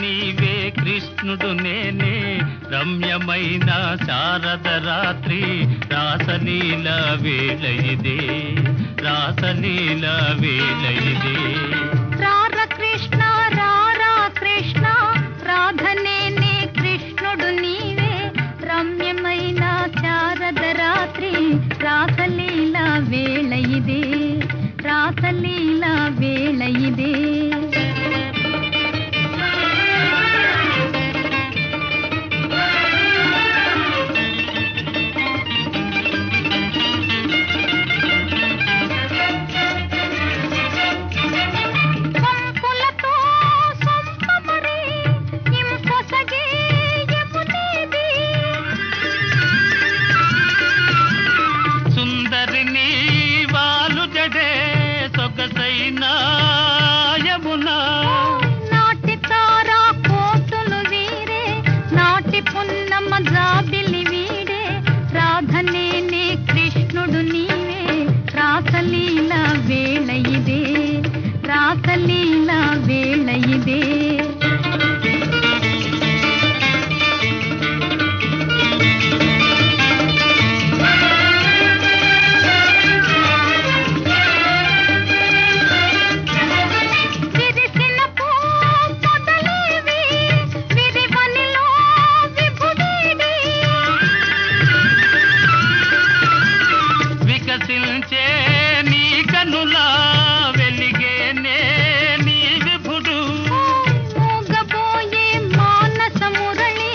నీవే కృష్ణుడు నేనే రమ్యమైన శారద రాత్రి రాసలీల వేళ ఇదే రాసలీల వేళ ఇదే రార కృష్ణ రారా కృష్ణ రాధనేనే కృష్ణుడు నీవే రమ్యమైన శారద రాత్రి రాసలీల వేళ ఇదే రాసలీల వేళ ఇదే నాటి తారా కోతులు వీరే నాటి పున్నమ్మ జాబిలి వీడే రాధనేనే కృష్ణుడు నీవే రాసలీల వేళ ఇదే రాసలీల వేళ ఇదే నీ కనులా వెలిగేనే నీ విభుడు మోగబోయే మానస మురళి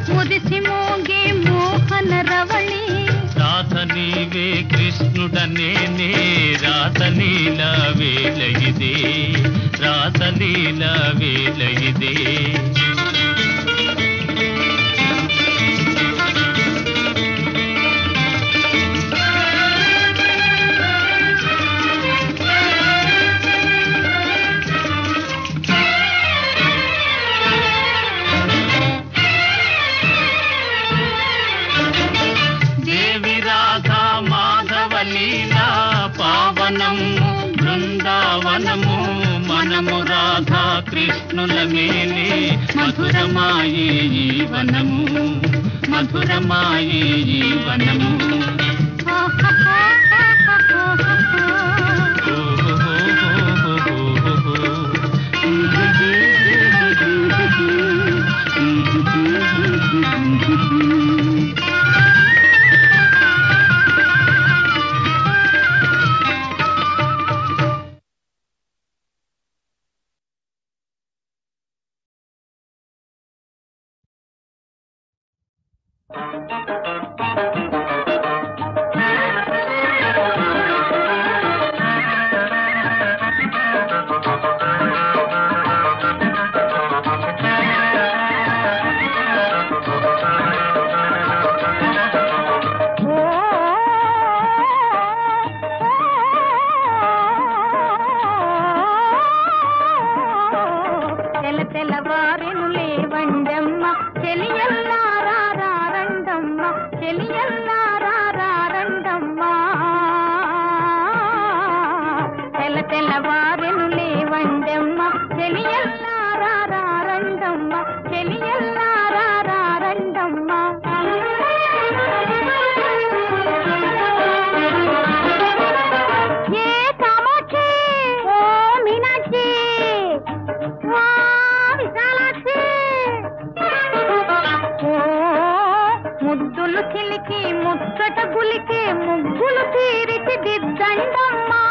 మురిసి మోగే మోహన రవళి రాధ నీవే కృష్ణుడనేనే రాసలీల వేళ ఇదే రాసలీల వేళ ఇదే లీలా పావనము బృందావనము మనము రాధా కృష్ణుల మేలే మధురమాయే ఈ వనము మధురమాయే ఈ వనము తెల్లవారెనులే వండమ్మ చెలియల్లారండమ్మ చెలియల్లారండమ్మ తెల్లవారెనులే వండమ్మ చెలియల్లారండమ్మ చెలియల్లారండమ్మ ఏ కామాక్షి ఓ మీనాక్షి ముద్దులు చిలికి ముచ్చట గులికి ముగ్గులు తీరిచి దిద్దండమ్మా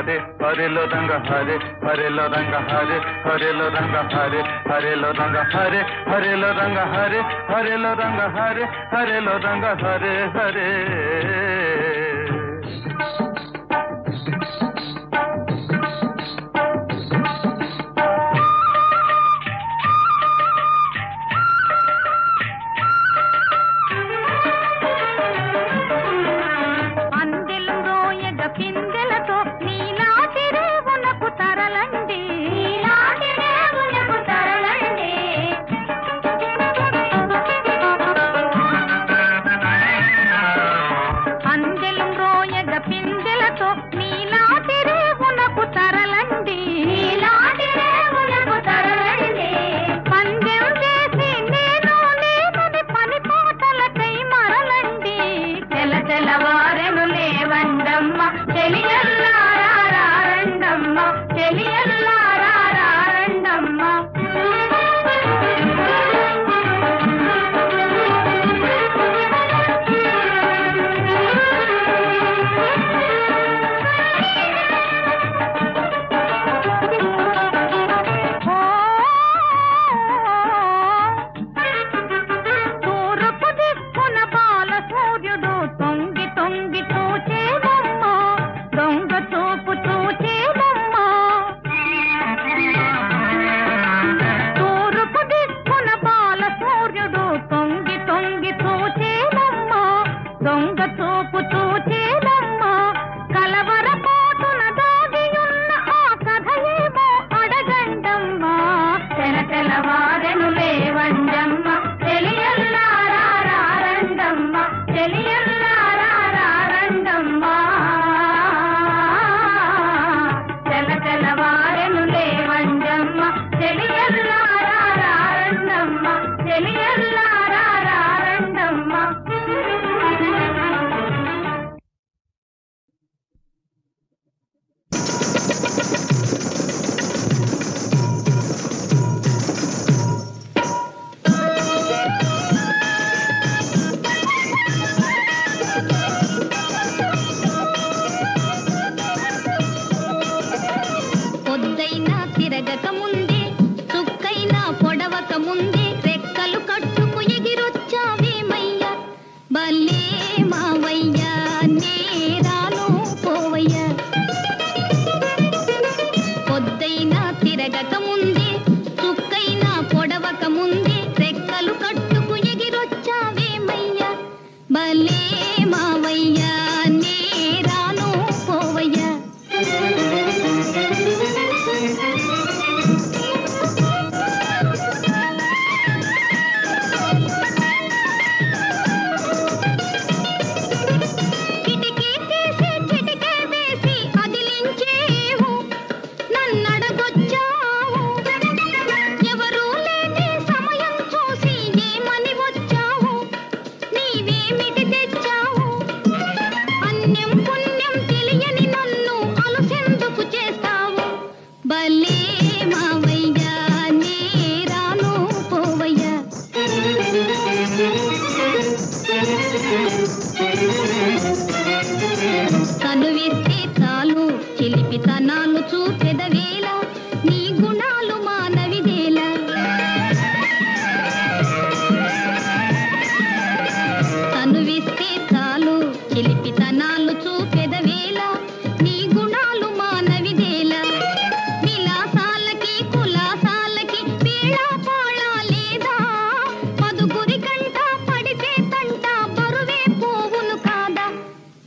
హరే హరిలో రంగ హరే హరిలో రంగ హరే హరిలో రంగ హరే హరిలో రంగ హరే హరిలో రంగ హరే హరిలో రంగ హరే హరిలో రంగ హరే హరే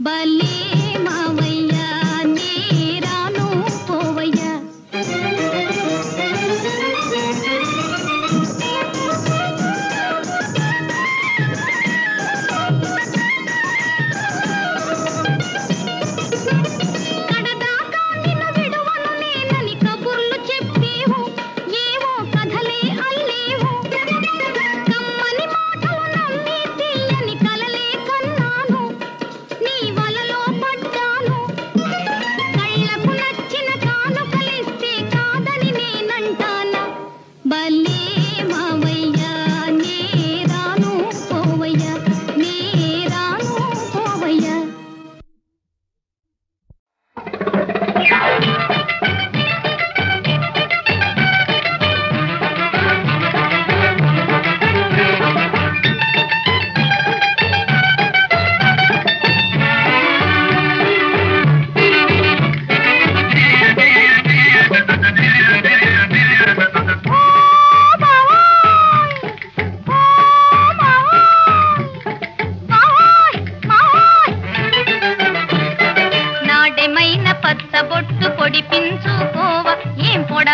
బలే మావయ్య నేరాను పోవయ్య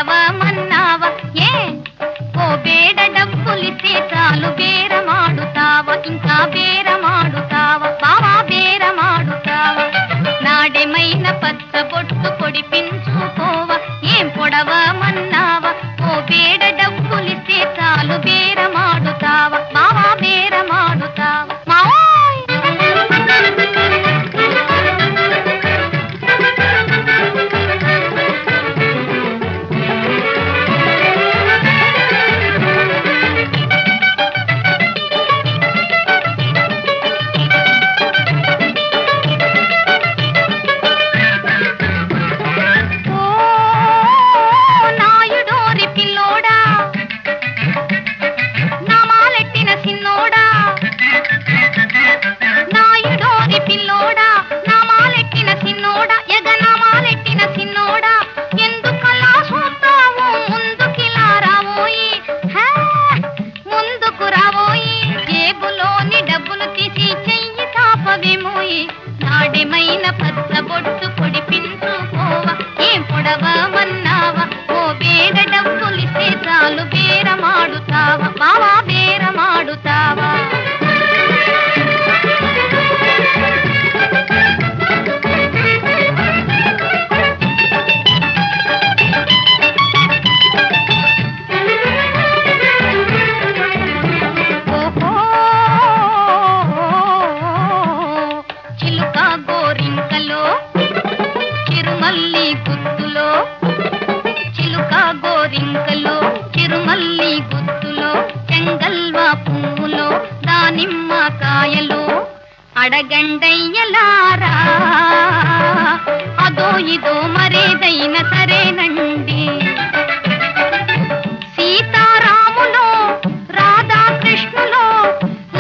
పొడవమన్నావా? ఏ ఓ బేడ డబ్బులిస్తే చాలు బేరమాడుతావా? ఇంకా బేరమాడుతావా బావా? బేరమాడుతావా? నాడెమైన పచ్చ బొట్టు పొడిపించుకోవా? ఏం పొడవమన్నావా? ఓ బేడ డబ్బులిస్తే చాలు బేరమాడుతావా బావా? బేరమాడుతావా మావోయ్? నాడెమైన పచ్చ బొట్టు పొడిపించుకోవా? ఏం పొడవమన్నావా? ఓ బేడ డబ్బులిస్తే చాలు బేరమాడుతావా బావా? బేరమాడుతావా? చిరుమల్లి గుత్తులో చిలుక గోరింకలో చిరుమల్లి గుత్తులో చెంగల్వా పువ్వులో దానిమ్మ కాయలో అడగండయ్యలారా అదో ఇదో మరేదైన సరేనండి. సీతారాములో రాధాకృష్ణులో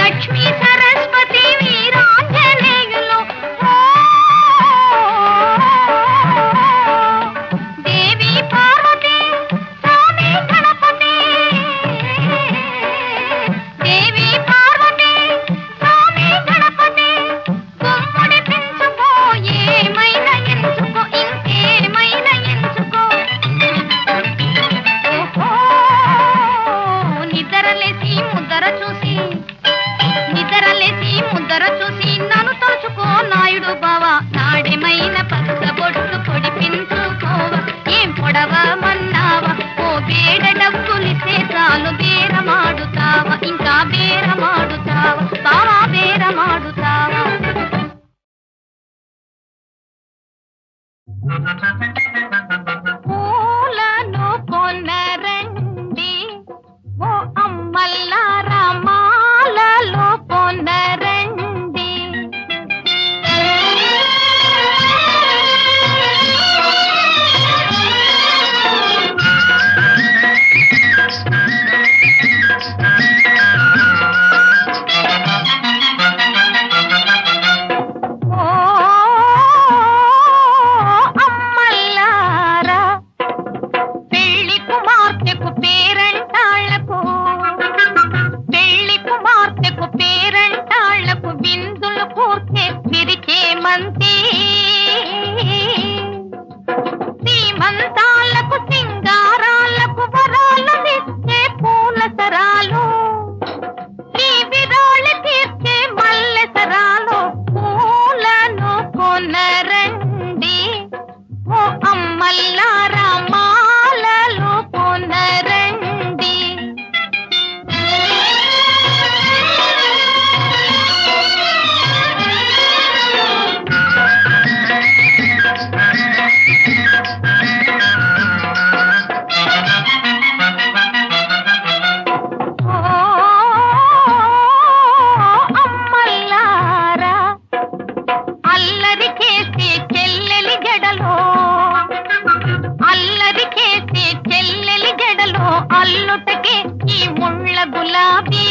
లక్ష్మీ సరస్వతి వీరాంజనేయులో దేవి పార్వతి స్వామి గణపతి దేవి పార్వతి స్వామి గణపతి గుమ్మడి పెంచుకో ఏమైనా ఎంచుకో ఇంకేమైనా ఎంచుకో. ఓహో నిద్రలేసి ముద్దర చూసి నన్ను తలుచుకో నాయుడు బావా. నాడెమైన పచ్చ బొట్టు పొడిపించుకోవా? ఏం పొడవమన్నావా? ఓ బేడ డబ్బులిస్తే చాలు బేరమాడుతావా? ఇంకా బేరమాడుతావా బావా? బేరమాడుతావా? పూలను కొనరండి ఓ అమ్మల్లారా మాలలో కొనరండి. ఓ అమ్మల్లారా పెళ్లి కుమార్తెకు పేరంటాళ్లకు బిందులు కూర్చే విరిచేమంతి సీమంతాలకు సింగారాలకు వరాలు ఇచ్చే పూల సరాలు ఈ విరాళి తీర్చే మల్లె సరాలు పూలను కొనరండి ఓ అమ్మల్లారా మాలలో కొనరండి. అమ్మల్లారా అల్లరి చేసే చెల్లెలి గడలో అల్లుటకే ఈ ముళ్ళ గులాబీ